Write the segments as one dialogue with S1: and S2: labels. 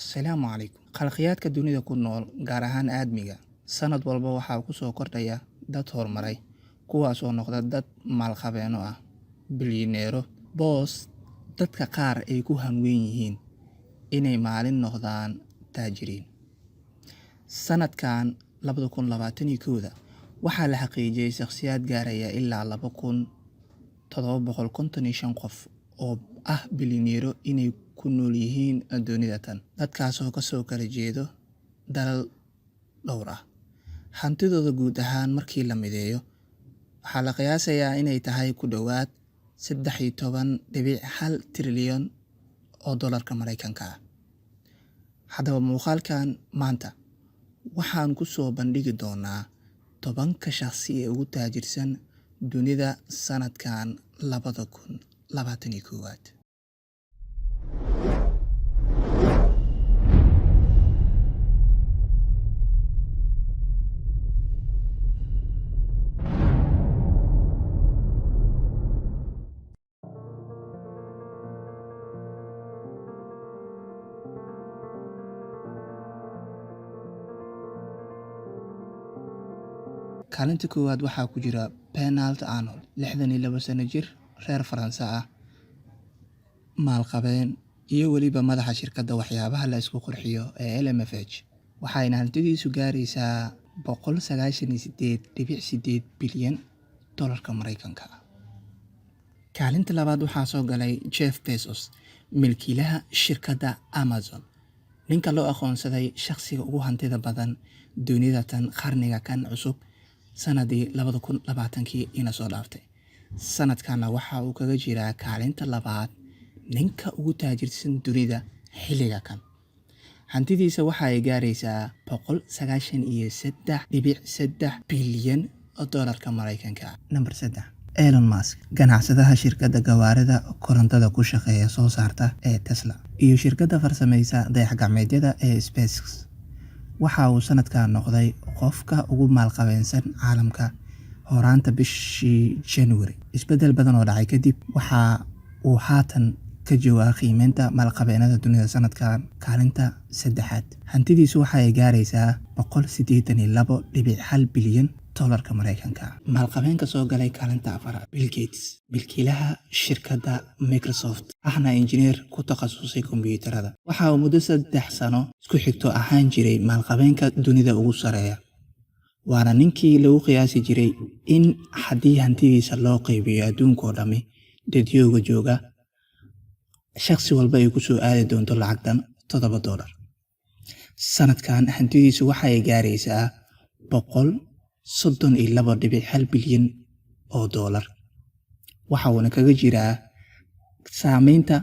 S1: Asalaamu calaykum. Khalqiyaadka dunida ku nool, gaar ahaan aadmiga, sanad walba waxaa ku soo kordhaya dad horumaray, kuwaas oo noqda dad maalqabeeno ah, bilyaneero, boos dadka qaar ay ku hanweyn yihiin inay maalin noqdaan taajiriin. Sanadkan 2021 waxaa la xaqiijiyay shakhsiyaad gaaraya ilaa 2,755 qof oo ah bilyaneero inay ku nool yihiin dunida tan. Dadkaasoo kasoo kala jeedo dalal dhowr ah. Hantidooda guud ahaan markii la mideeyo waxaa la qiyaasayaa inay tahay ku dhowaad 13.1 trilyan oo dollarka Mareykanka ah. Haddaba muuqaalkan maanta waxaan ku soo bandhigi doonaa 10 shakhsi ee ugu taajirsan dunida sanadkan 2021. Kaalinta koowaad waxaa ku jira Bernard Arnault, 62 sano jir, reer Faransa ah, maalqabeen iyo weliba madaxa shirkadda waxyaabaha la isku qurxiyo ee LMFH. Waxayna hantidiisu gaaraysaa 198.8 bilyan dollarka Mareykanka ah. Kaalinta labaad waxaa soo galay Jeff Bezos, milkiilaha shirkadda Amazon, ninka loo aqoonsaday shakhsiga ugu hantida badan dunida tan qarniga kan cusub sanadii 2020 ina soo dhaaftay. Sanadkana waxa uu kaga jiraa kaalinta labaad ninka ugu taajirsan dunida xilliga kan. Hantidiisa waxa ay gaaraysaa 193.3 bilyan oo dollarka Mareykanka ah. Number 3, Elon Musk, ganacsadaha shirkadda gawaarida korontada ku shaqeeya soo saarta ee Tesla iyo shirkadda farsameysa dayax-gacmeedyada ee SpaceX. Waxa uu sanadkan noqday qofka ugu maalqabeensan caalamka horaanta bishii January. Isbedel badan oo dhacay kadib waxa uu haatan ka joogaa qiimeynta maalqabeenada dunida sanadkan kaalinta saddexaad. Hantidiisu waxa ay gaaraysaa 182.1 bilyan dollarka Mareykanka. Maalqabeenka soo galay kaalinta afaraad, Bill Gates, milkiilaha shirkadda Microsoft, ahna injineer ku takhasusay kombiyuutarada. Waxa uu muddo 3 sano isku xigto ahaan jiray maalqabeenka dunida ugu sareeya. Waana ninkii lagu qiyaasi jiray in haddii hantidiisa loo qaybiyo adduunka oo dhami dadyooga jooga, shakhsi walba ay ku soo aadi doonto lacagtan $7. Sanadkan hantidiisu waxa ay gaaraysaa 132.1 bilyan oo dollar. Waxa uuna kaga jiraa saameynta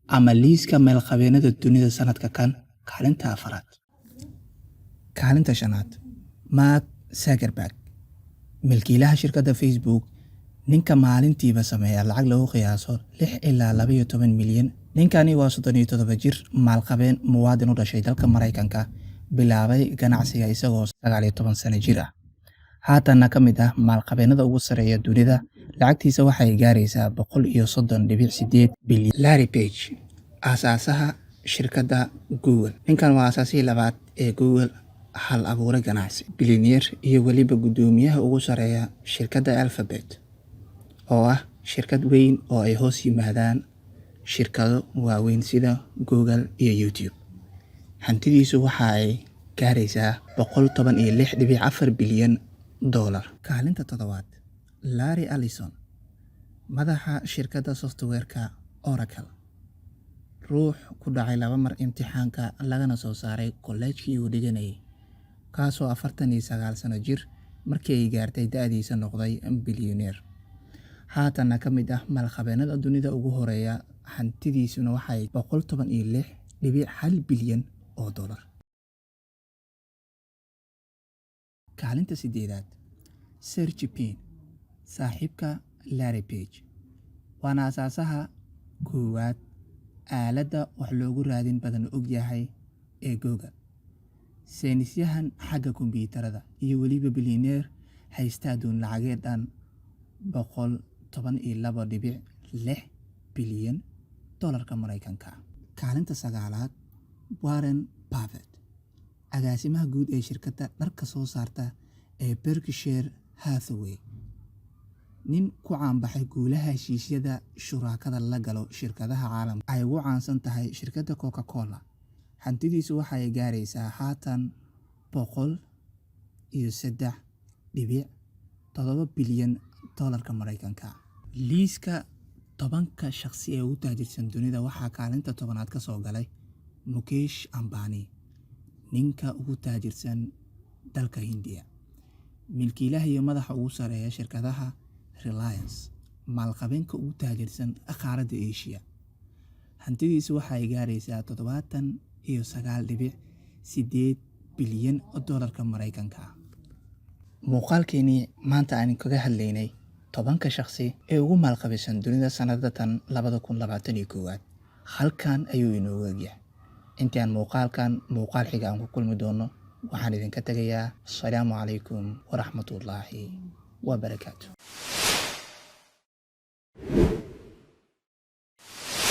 S1: ama liiska maalqabeenada dunida sanadka kan kaalinta afaraad. Kaalinta shanaad, Mark Zuckerberg, milkiilaha shirkadda Facebook, ninka maalintiiba sameeya lacag lagu qiyaaso 6 ilaa 12 milyan. Ninkani waa 37 jir, maalqabeen muwaadin u dhashay dalka Mareykanka, bilaabay ganacsiga isagoo 19 sano jir ah. Haatanna ka mid ah maalqabeenada ugu sareeya dunida. Lacagtiisa waxay gaaraysaa 130.8 bilyan. Larry Page, aasaasaha shirkadda Google. Ninkan waa aasaasihii labaad ee Google, hal abuure ganacsi, bilyaneer iyo weliba guddoomiyaha ugu sareeya shirkadda Alphabet, oo ah shirkad weyn oo ay hoos yimaadaan shirkado waaweyn sida Google iyo YouTube. Hantidiisu waxa ay gaaraysaa 116.4 bilyan dollar. Kaalinta toddobaad, Larry Ellison, madaxa shirkadda software-ka Oracle, ruux ku dhacay 2 mar imtixaanka lagana soo saaray kolleejkii uu dhiganayay, kaasoo 49 sano jir markii ay gaartay da'diisa noqday bilyaneer. Haatanna ka mid ah maalqabeenada dunida ugu horeeya. Hantidiisuna waxay 116.1 bilyan oo dollar. Kaalinta sideedaad, Sergey Brin, saaxiibka Larry Page, waana aasaasaha koowaad aaladda wax loogu raadin badan og yahay ee Google, saynisyahan xagga kombiyuutarada iyo weliba bilyaneer haysta adduun lacageed dhan 112.6 bilyan dollarka Mareykanka. Kaalinta sagaalaad, Warren Buffett, agaasimaha guud ee shirkadda dharka soo saarta ee Berkshire Hathaway, nin ku caanbaxay guulaha heshiisyada shuraakada la galo shirkadaha caalamka ay ugu caansan tahay shirkadda Coca-Cola. Hantidiisu waxay gaaraysaa haatan $103.7 bilyan Mareykanka. Liiska 10 shakhsi ee ugu taajirsan dunida waxaa kaalinta 10aad ka soo galay Mukesh Ambani, ninka ugu taajirsan dalka Hindiya, milkiilaha iyo madaxa ugu sareeya shirkadaha Reliance, maalqabeenka ugu taajirsan qaaradda Asia. Hantidiisu waxay gaaraysaa $9.8 bilyan Mareykanka. Muuqaalkeennii maanta aan kaga hadlaynay 10 shakhsi ee ugu maalqabeysan dunida sanadatan 2021 halkan ayuu inoogu egyahay. Intii aan muuqaal xiga aan ku kulmi doono, waxaan idinka tagayaa. Assalaamu calaykum waraxmatullaahi wabarakaatuh.